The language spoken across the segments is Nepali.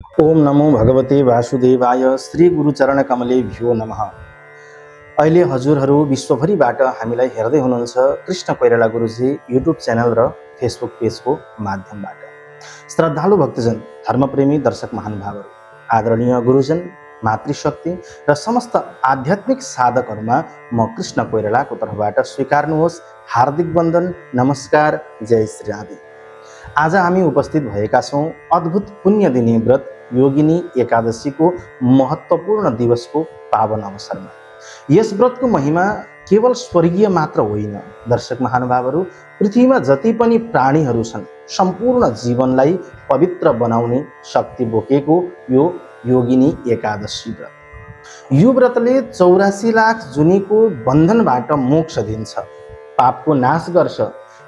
ओम नमो भगवते वासुदेवाय श्री गुरुचरण कमलेभ्यो नमः। अहिले हजुरहरू विश्वभरिबाट हामीलाई हेर्दै हुनुहुन्छ कृष्ण कोइराला गुरुजी युट्युब च्यानल र फेसबुक पेजको माध्यमबाट। श्रद्धालु भक्तजन, धर्मप्रेमी दर्शक महानुभावहरू, आदरणीय गुरुजन, मातृशक्ति र समस्त आध्यात्मिक साधकहरूमा म कृष्ण कोइरालाको तर्फबाट स्वीकार्नुहोस् हार्दिक वन्दन, नमस्कार, जय श्री राधे। आज हामी उपस्थित भएका छौँ अद्भुत पुण्य दिने व्रत योगिनी एकादशीको महत्त्वपूर्ण दिवसको पावन अवसरमा। यस व्रतको महिमा केवल स्वर्गीय मात्र होइन, दर्शक महानुभावहरू, पृथ्वीमा जति पनि प्राणीहरू छन् सम्पूर्ण जीवनलाई पवित्र बनाउने शक्ति बोकेको यो योगिनी एकादशी व्रत। यो व्रतले 84 लाख जुनीको बन्धनबाट मोक्ष दिन्छ, पापको नाश गर्छ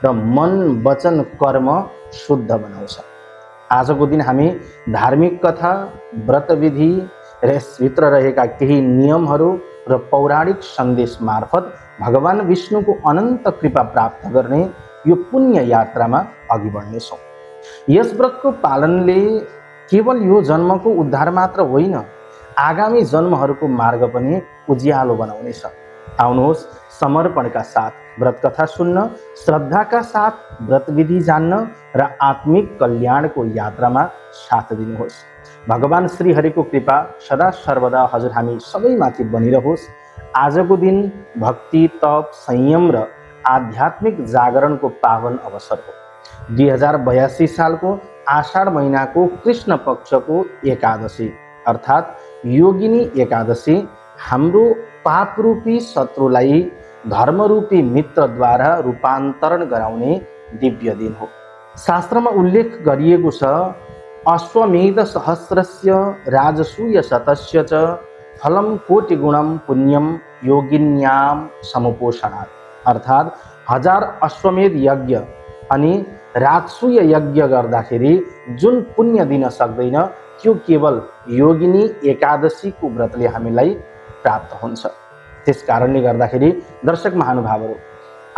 र मन वचन कर्म शुद्ध बनाउँछ। आजको दिन हामी धार्मिक कथा, व्रतविधि र यसभित्र रहेका केही नियमहरू र पौराणिक सन्देश मार्फत भगवान विष्णुको अनन्त कृपा प्राप्त गर्ने यो पुण्य यात्रामा अघि बढ्नेछौँ। यस व्रतको पालनले केवल यो जन्मको उद्धार मात्र होइन, आगामी जन्महरूको मार्ग पनि उज्यालो बनाउनेछ। आउनुहोस् समर्पणका साथ व्रत कथा सुन्न, श्रद्धाका साथ व्रतविधि जान्न र आत्मिक कल्याणको यात्रामा साथ दिनुहोस्। भगवान श्री हरिको कृपा सदा सर्वदा हजुर हामी सबैमाथि बनिरहोस्। आजको दिन भक्ति, तप, संयम र आध्यात्मिक जागरणको पावन अवसर हो। 2082 सालको आषाढ महिनाको कृष्ण पक्षको एकादशी अर्थात् योगिनी एकादशी हाम्रो पापरूपी शत्रुलाई धर्मरूपी मित्रद्वारा रूपान्तरण गराउने दिव्य दिन हो। शास्त्रमा उल्लेख गरिएको छ, अश्वमेध सहस्रस्य राजसूय शतस्य च फलं कोटिगुणं पुण्यम योगिन्याम समुपोषणात्। अर्थात् 1000 अश्वमेध यज्ञ अनि राजसूय यज्ञ गर्दाखेरि जुन पुण्य दिन सक्दैन त्यो केवल योगिनी एकादशीको व्रतले हामीलाई प्राप्त हुन्छ। त्यस कारणले गर्दाखेरि दर्शक महानुभावहरू,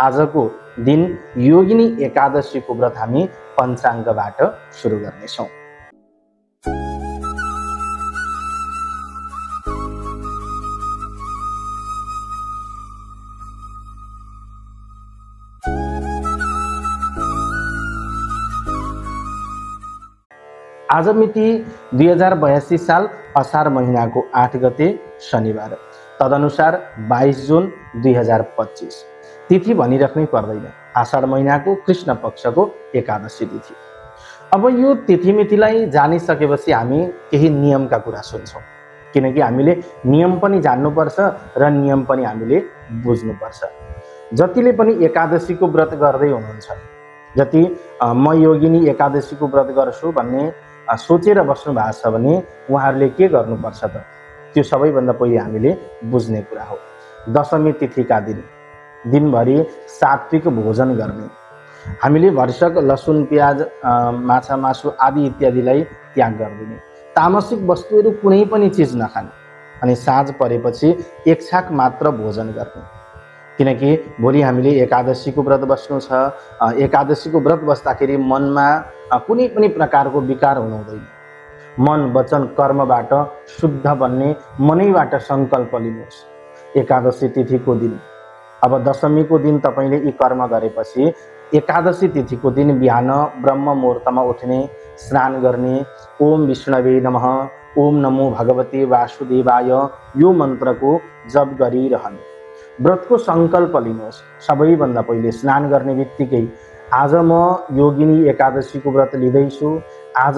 आजको दिन योगिनी एकादशीको व्रत हामी पञ्चाङ्गबाट सुरु गर्नेछौँ। आज मिति 2082 साल असार महिनाको 8 गते शनिबार, तदनुसार 22 जुन 2025। तिथि भनिराख्नै पर्दैन, आषाढ महिनाको कृष्ण पक्षको एकादशी तिथि। अब यो तिथिमितिलाई जानिसकेपछि हामी केही नियमका कुरा सुन्छौँ, किनकि हामीले नियम पनि जान्नुपर्छ र नियम पनि हामीले बुझ्नुपर्छ। जतिले पनि एकादशीको व्रत गर्दै हुनुहुन्छ, जति म योगिनी एकादशीको व्रत गर्छु भन्ने सोचेर बस्नु भएको छ भने उहाँहरूले के गर्नुपर्छ त? त्यो सबैभन्दा पहिले हामीले बुझ्ने कुरा हो। दशमी तिथिका दिन दिनभरि सात्विक भोजन गर्ने, हामीले भरसक लसुन, प्याज, माछा, मासु आदि इत्यादिलाई त्याग गरिदिने, तामसिक वस्तुहरू कुनै पनि चिज नखाने अनि साँझ परेपछि एक छाक मात्र भोजन गर्ने। किनकि भोलि हामीले एकादशीको व्रत बस्नु छ। एकादशीको व्रत बस्दाखेरि मनमा कुनै पनि प्रकारको विकार हुनु हुँदैन। मन वचन कर्मबाट शुद्ध बन्ने मनैबाट सङ्कल्प लिनुहोस्। एकादशी तिथिको दिन, अब दशमीको दिन तपाईँले यी कर्म गरेपछि एकादशी तिथिको दिन बिहान ब्रह्म मुहुर्तमा उठ्ने, स्नान गर्ने, ओम विष्णवे नमः, ओम नमो भगवते वासुदेवाय यो मन्त्रको जप गरिरहने, व्रतको सङ्कल्प लिनुहोस्। सबैभन्दा पहिले स्नान गर्ने बित्तिकै आज म योगिनी एकादशीको व्रत लिँदैछु, आज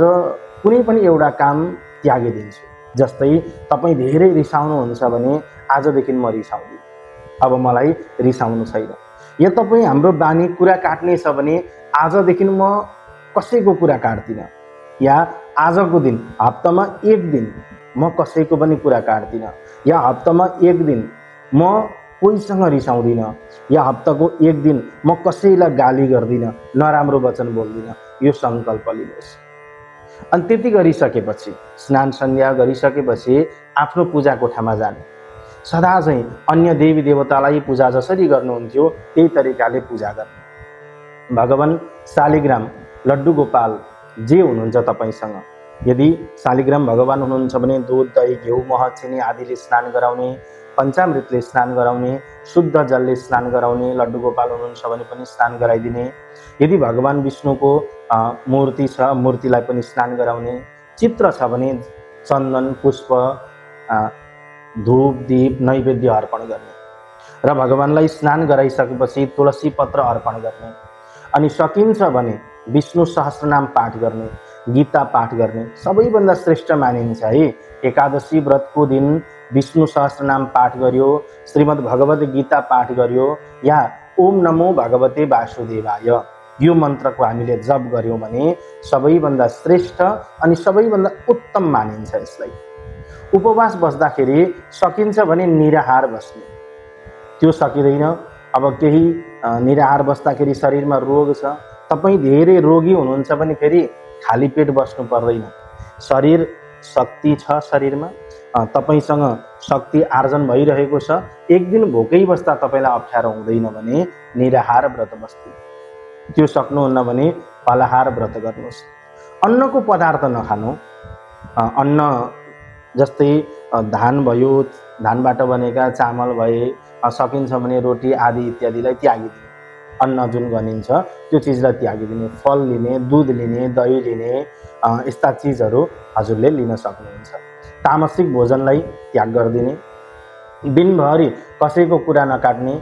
कुनै पनि एउटा काम त्यागिदिन्छु। जस्तै तपाईँ धेरै रिसाउनुहुन्छ भने आजदेखि म रिसाउँदिनँ, अब मलाई रिसाउनु छैन। या तपाईँ हाम्रो बानी कुरा काट्ने छ भने आजदेखि म कसैको कुरा काट्दिनँ। या आजको दिन, हप्तामा एक दिन म कसैको पनि कुरा काट्दिनँ। या हप्तामा एक दिन म कोहीसँग रिसाउँदिनँ। या हप्ताको एक दिन म कसैलाई गाली गर्दिनँ, नराम्रो वचन बोल्दिनँ। यो सङ्कल्प लिनुहोस्। अनि त्यति गरिसकेपछि, स्नान सन्ध्या गरिसकेपछि आफ्नो पूजा कोठामा जाने, सदा चाहिँ अन्य देवी देवतालाई पूजा जसरी गर्नुहुन्थ्यो त्यही तरिकाले पूजा गर्ने। भगवान शालिग्राम, लड्डु गोपाल जे हुनुहुन्छ तपाईँसँग यदि शालिग्राम भगवान हुनुहुन्छ भने दुध दही घिउ मह चिनी आदिले स्नान गराउने, पञ्चामृतले स्नान गराउने, शुद्ध जलले स्नान गराउने, लड्डु गोपाल हुनुहुन्छ भने पनि स्नान गराइदिने। यदि भगवान विष्णुको मूर्ति छ, मूर्तिलाई पनि स्नान गराउने। चित्र छ भने चन्दन पुष्प धूप दीप नैवेद्य अर्पण गर्ने र भगवानलाई स्नान गराइसकेपछि तुलसी पत्र अर्पण गर्ने। अनि सकिन्छ भने विष्णु सहस्रनाम पाठ गर्ने, गीता पाठ गर्ने सबैभन्दा श्रेष्ठ मानिन्छ है। एकादशी व्रतको दिन विष्णु सहस्रनाम पाठ गर्यो, श्रीमद् भगवत गीता पाठ गर्यो या ओम नमो भगवते वासुदेवाय यो मन्त्रको हामीले जप गर्यौं भने सबैभन्दा श्रेष्ठ अनि सबैभन्दा उत्तम मानिन्छ यसलाई। उपवास बस्दाखेरि सकिन्छ भने निराहार बस्ने, त्यो सकिँदैन। अब केही निराहार बस्दाखेरि शरीरमा रोग छ, तपाईँ धेरै रोगी हुनुहुन्छ भने फेरि खाली पेट बस्नु पर्दैन। शरीर शक्ति छ, शरीरमा तपाईसँग शक्ति आर्जन भइरहेको छ, एक दिन भोकै बस्दा तपाईँलाई अप्ठ्यारो हुँदैन भने निराहार व्रत बस्नु। त्यो सक्नुहुन्न भने फलाहार व्रत गर्नुहोस्। अन्नको पदार्थ नखानु। अन्न जस्तै धान भयो, धानबाट बनेका चामल भए, सकिन्छ भने रोटी आदि इत्यादिलाई त्यागिदिने। अन्न जुन गनिन्छ त्यो चिजलाई त्यागिदिने। फल लिने, दूध लिने, दही लिने यस्ता चिजहरू हजुरले लिन सक्नुहुन्छ। तामसिक भोजनलाई त्याग गरिदिने। दिनभरि कसैको कुरा नकाट्ने,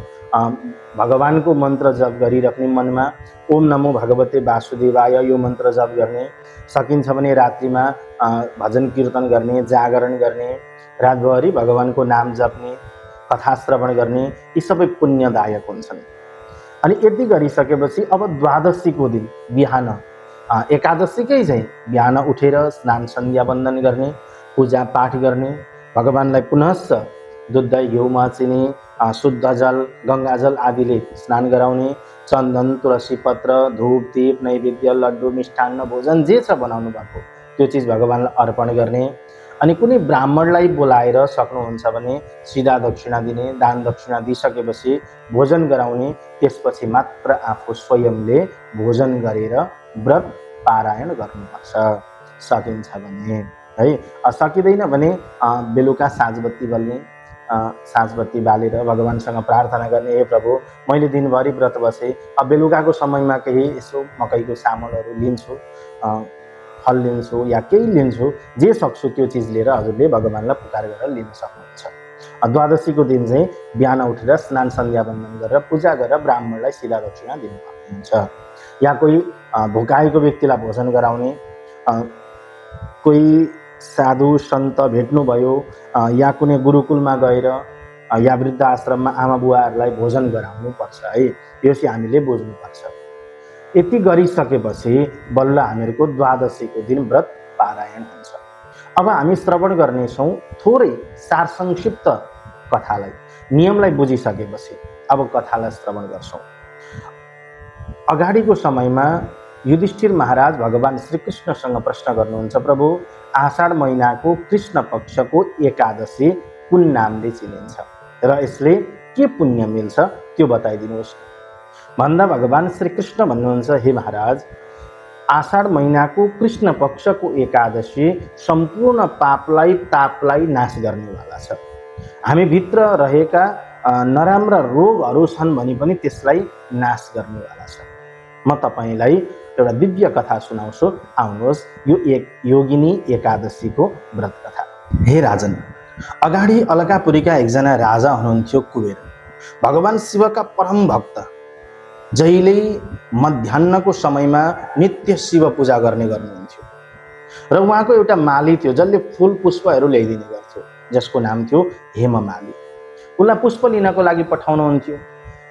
भगवानको मन्त्र जप गरिराख्ने, मनमा ओम नमो भगवते वासुदेवाय यो मन्त्र जप गर्ने। सकिन्छ भने रात्रिमा भजन कीर्तन गर्ने, जागरण गर्ने, रातभरि भगवानको नाम जप्ने, कथा श्रवण गर्ने, यी सबै पुण्यदायक हुन्छन्। अनि यति गरिसकेपछि अब द्वादशीको दिन बिहान एकादशीकै चाहिँ बिहान उठेर स्नान सन्ध्या वन्दन गर्ने, पूजा पाठ गर्ने, भगवानलाई पुनश्च दुध दही घिउ मह चिनी शुद्ध जल गङ्गाजल आदिले स्नान गराउने, चन्दन तुलसी पत्र धूप दीप नैवेद्य लड्डु मिष्टान्न भोजन जे छ बनाउनु भएको त्यो चिज भगवानलाई अर्पण गर्ने। अनि कुनै ब्राह्मणलाई बोलाएर सक्नुहुन्छ भने सिधा दक्षिणा दिने, दान दक्षिणा दिइसकेपछि भोजन गराउने, त्यसपछि मात्र आफू स्वयंले भोजन गरेर व्रत पारायण गर्नुपर्छ सकिन्छ भने है। सकिँदैन भने बेलुका साँझबत्ती बल्ने, साँझबत्ती बालेर भगवानसँग प्रार्थना गर्ने, हे प्रभु मैले दिनभरि व्रत बसेँ, अब बेलुकाको समयमा केही यसो मकैको चामलहरू लिन्छु, फल लिन्छु या केही लिन्छु, जे सक्छु त्यो चिज लिएर हजुरले भगवानलाई पुकार गरेर लिन सक्नुहुन्छ। द्वादशीको दिन चाहिँ बिहान उठेर स्नान सन्ध्या वन्दन गरेर पूजा गरेर ब्राह्मणलाई सिधा दक्षिणा दिनुपर्ने हुन्छ। या कोही भोकाएको व्यक्तिलाई भोजन गराउने, कोही साधु सन्त भेट्नुभयो या कुनै गुरुकुलमा गएर या वृद्ध आश्रममा आमा बुवाहरूलाई भोजन गराउनु पर्छ है, यो चाहिँ हामीले बुझ्नुपर्छ। यति गरिसकेपछि बल्ल हामीहरूको द्वादशीको दिन व्रत पारायण हुन्छ। अब हामी श्रवण गर्नेछौँ थोरै सार संक्षिप्त कथालाई, नियमलाई बुझिसकेपछि अब कथालाई श्रवण गर्छौँ। अगाडिको समयमा युधिष्ठिर महाराज भगवान श्रीकृष्णसँग प्रश्न गर्नुहुन्छ, प्रभु आषाढ महिनाको कृष्ण पक्षको एकादशी कुन नामले चिनिन्छ र यसले के पुण्य मिल्छ त्यो बताइदिनुहोस् भन्दा भगवान श्रीकृष्ण भन्नुहुन्छ, हे महाराज आषाढ महिनाको कृष्ण पक्षको एकादशी सम्पूर्ण पापलाई तापलाई नाश गर्नेवाला छ। हामी भित्र रहेका नराम्रा रोगहरू छन् भने पनि त्यसलाई नाश गर्नेवाला छ। म तपाईलाई एउटा दिव्य कथा सुनाउँछु, आउनुहोस्। यो एक योगिनी एकादशीको व्रत कथा। हे राजन, अगाडि अलकापुरीका एकजना राजा हुनुहुन्थ्यो कुबेर। भगवान शिवका परम भक्त, जहिले मध्याह्नको समयमा नित्य शिव पूजा गर्ने गर्नुहुन्थ्यो। र उहाँको एउटा माली थियो जसले फूल पुष्पहरू ल्याइदिने गर्थ्यो, जसको नाम थियो हेममाली। उसलाई पुष्प लिनको लागि पठाउनुहुन्थ्यो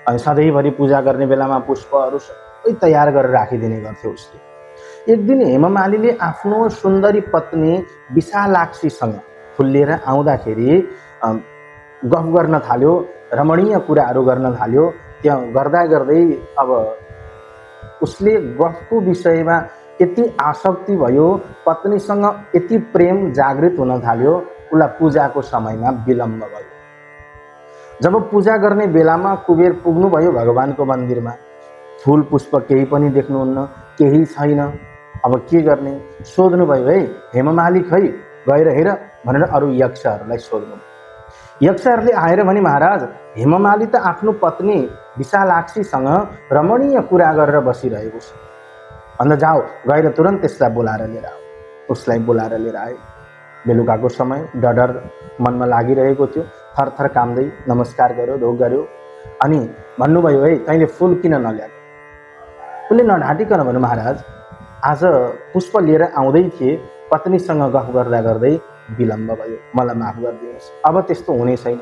अनि सधैँभरि पूजा गर्ने बेलामा पुष्पहरू सबै तयार गरेर राखिदिने गर्थ्यो उसले। एक दिन हेममालीले आफ्नो सुन्दरी पत्नी विशालाक्षीसँग फुल लिएर आउँदाखेरि गफ गर्न थाल्यो, रमणीय कुराहरू गर्न थाल्यो। त्यहाँ गर्दा गर्दै अब उसले गफको विषयमा यति आसक्ति भयो, पत्नीसँग यति प्रेम जागृत हुन थाल्यो, उसलाई पूजाको समयमा विलम्ब भयो। जब पूजा गर्ने बेलामा कुबेर पुग्नुभयो भगवानको मन्दिरमा, फूल पुष्प केही पनि देख्नुहुन्न, केही छैन। अब के गर्ने सोध्नुभयो है। हेममाली खै गएर हेर भनेर अरू यक्षहरूलाई सोध्नुभयो। यक्षहरूले आएर भने महाराज हेममाली त आफ्नो पत्नी विशालाक्षीसँग रमणीय कुरा गरेर बसिरहेको छ, अन्त जाऊ गएर तुरन्त त्यसलाई बोलाएर लिएर आऊ। उसलाई बोलाएर लिएर आए। बेलुकाको समय डर मनमा लागिरहेको थियो। थरथर काम्दै नमस्कार गर्यो, ढोक गर्यो, अनि भन्नुभयो है तैँले फुल किन नल्याएको? उसले नढाँटिकन भन्नु महाराज आज पुष्प लिएर आउँदै थिए, पत्नीसँग गफ गर्दा गर्दै विलम्ब भयो, मलाई माफ गरिदिनुहोस्, अब त्यस्तो हुने छैन।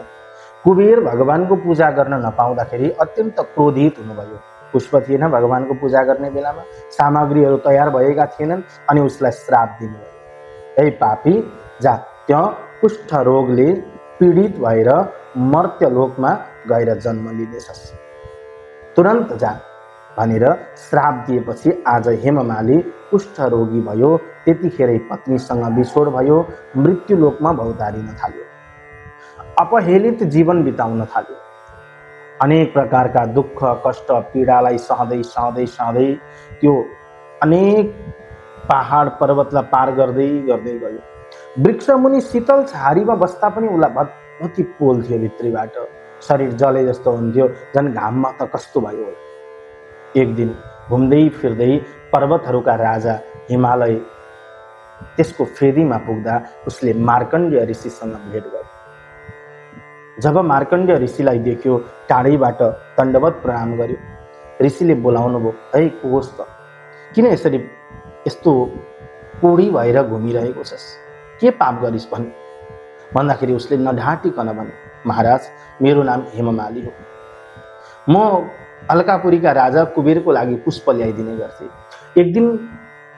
कुबेर भगवानको पूजा गर्न नपाउँदाखेरि अत्यन्त क्रोधित हुनुभयो। पुष्प थिएन भगवानको पूजा गर्ने बेलामा, सामग्रीहरू तयार भएका थिएनन्, अनि उसलाई श्राप दिनुभयो। ए पापी जा, त्यहाँ कुष्ठ रोगले पीडित भएर मर्त्यलोकमा गएर जन्म लिनेछस्, तुरन्त जा भनेर श्राप दिएपछि आज हेममाली कुष्ठ रोगी भयो। त्यतिखेरै पत्नीसँग बिछोड भयो, मृत्युलोकमा भौतारिन थाल्यो, अपहेलित जीवन बिताउन थाल्यो। अनेक प्रकारका दुःख कष्ट पीडालाई सहँदै सहँदै सहँदै त्यो अनेक पहाड पर्वतलाई पार गर्दै गर्दै गयो। वृक्षमुनि शीतल छहारीमा बस्दा पनि उसलाई भत्भती पोल थियो, भित्रीबाट शरीर जले जस्तो हुन्थ्यो, झन् घाममा त कस्तो भयो होला। एक दिन घुम्दै फिर्दै पर्वतहरूका राजा हिमालय त्यसको फेदीमा पुग्दा उसले मार्कण्डेय ऋषिसँग भेट गर्यो। जब मार्कण्डेय ऋषिलाई देख्यो टाढैबाट दण्डवत प्रणाम गर्यो। ऋषिले बोलाउनु भयो, है को होस् त, किन यसरी यस्तो कोडी भएर घुमिरहेको छस्, के पाप गरिस् भन्दाखेरि उसले नढाँटिकन भने महाराज मेरो नाम हेममाली हो, म अलकापुरीका राजा कुबेरको लागि पुष्प ल्याइदिने गर्थे। एक दिन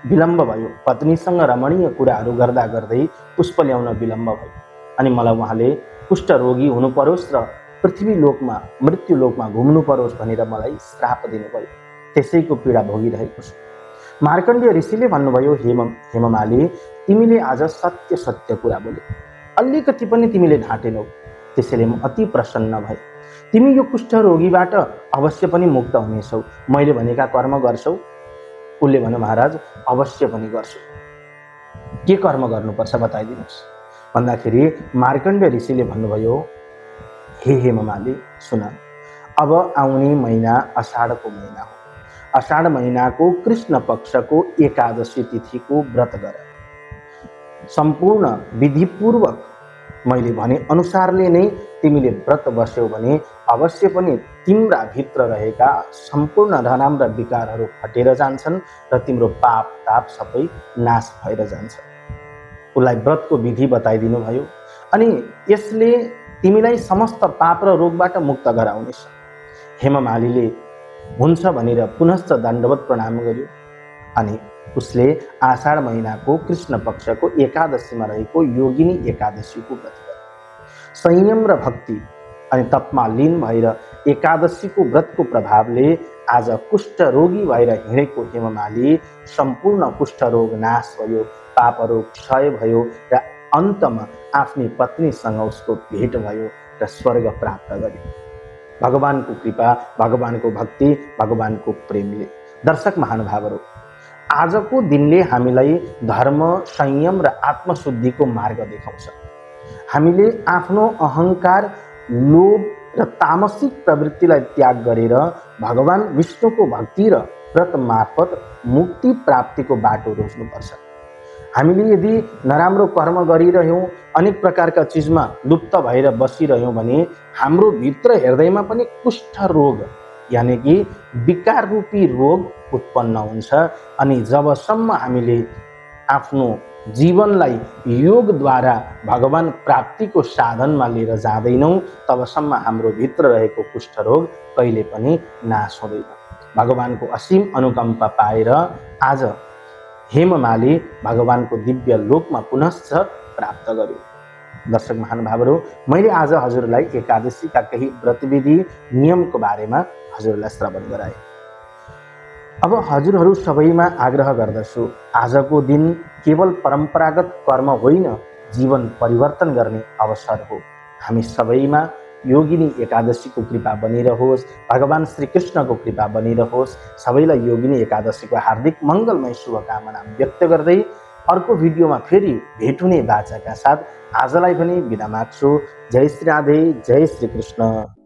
विलम्ब भयो, पत्नीसँग रमणीय कुराहरू गर्दा गर्दै पुष्प ल्याउन विलम्ब भयो, अनि मलाई उहाँले कुष्ठ रोगी हुनु परोस् र पृथ्वी लोकमा मृत्युलोकमा घुम्नु परोस् भनेर मलाई श्राप दिनुभयो। त्यसैको पीडा भोगिरहेको छु। मार्कण्डेय ऋषिले भन्नुभयो, हेममाली तिमीले आज सत्य सत्य कुरा बोल्यौ, अलिकति पनि तिमीले ढाँटेनौ, त्यसैले म अति प्रसन्न भएँ। तिमी यो कुष्ठ रोगीबाट अवश्य पनि मुक्त हुनेछौ, मैले भनेका कर्म गर्छौ? उसले भन्यो महाराज अवश्य पनि गर्छु। के कर्म गर्नुपर्छ बताइदिनुहोस् भन्दाखेरि मार्कण्डेय ऋषिले भन्नुभयो, हे हेममाली सुन, अब आउने महिना अषाढको महिना हो। अषाढ महिनाको कृष्ण पक्षको एकादशी तिथिको व्रत गर। सम्पूर्ण विधिपूर्वक मैले भने अनुसारले नै तिमीले व्रत बस्यौ भने अवश्य पनि तिम्रा भित्र रहेका सम्पूर्ण नराम्रा विकारहरू हटेर जान्छन् र तिम्रो पाप ताप सबै नाश भएर जान्छ। उसलाई व्रतको विधि बताइदिनु भयो, अनि यसले तिमीलाई समस्त पाप र रोगबाट मुक्त गराउनेछ। हेममालीले हुन्छ भनेर पुनश्च दण्डवत प्रणाम गर्यो, अनि उसले आषाढ महिनाको कृष्ण पक्षको एकादशीमा रहेको योगिनी एकादशीको व्रत गर्यो। संयम र भक्ति अनि तपमा लीन भएर एकादशीको व्रतको प्रभावले आज कुष्ठ रोगी भएर हिँडेको हेममाली सम्पूर्ण कुष्ठ रोग नाश भयो, पाप रोग क्षय भयो र अन्तमा आफ्नी पत्नीसँग उसको भेट भयो र स्वर्ग प्राप्त गर्यो। भगवानको कृपा, भगवानको भक्ति, भगवानको प्रेमले। दर्शक महानुभावहरू, आजको दिनले हामीलाई धर्म, संयम र आत्मशुद्धिको मार्ग देखाउँछ। हामीले आफ्नो अहंकार, लोभ र तामसिक प्रवृत्तिलाई त्याग गरेर भगवान विष्णुको भक्ति र व्रत मार्फत मुक्ति प्राप्तिको बाटो रोज्नुपर्छ। हामीले यदि नराम्रो कर्म गरिरह्यौँ, अनेक प्रकारका चिजमा लुप्त भएर बसिरह्यौँ भने हाम्रो भित्र हृदयमा पनि कुष्ठ रोग यानि कि विकार रूपी रोग उत्पन्न हुन्छ। अनि जबसम्म हामीले आफ्नो जीवनलाई योगद्वारा भगवान प्राप्तिको साधनमा लिएर जाँदैनौँ, तबसम्म हाम्रो भित्र रहेको कुष्ठ रोग कहिले पनि नाश हुँदैन। भगवानको असीम अनुकम्पा पाएर आज हेममाली भगवानको दिव्य लोकमा पुनश्च प्राप्त गर्यो। दर्शक महानुभावहरू, मैले आज हजुरलाई एकादशीका केही व्रतविधि नियमको बारेमा हजुरलाई श्रवण गराएँ। अब हजुरहरू सबैमा आग्रह गर्दछु, आजको दिन केवल परम्परागत कर्म होइन, जीवन परिवर्तन गर्ने अवसर हो। हामी सबैमा योगिनी एकादशीको कृपा बनिरहोस्, भगवान श्रीकृष्णको कृपा बनिरहोस्। सबैलाई योगिनी एकादशीको हार्दिक मङ्गलमय शुभकामना व्यक्त गर्दै अर्को भिडियोमा फेरि भेट हुने बाचाका साथ आजलाई पनि बिदा माग्छु। जय श्री राधे, जय श्री कृष्ण।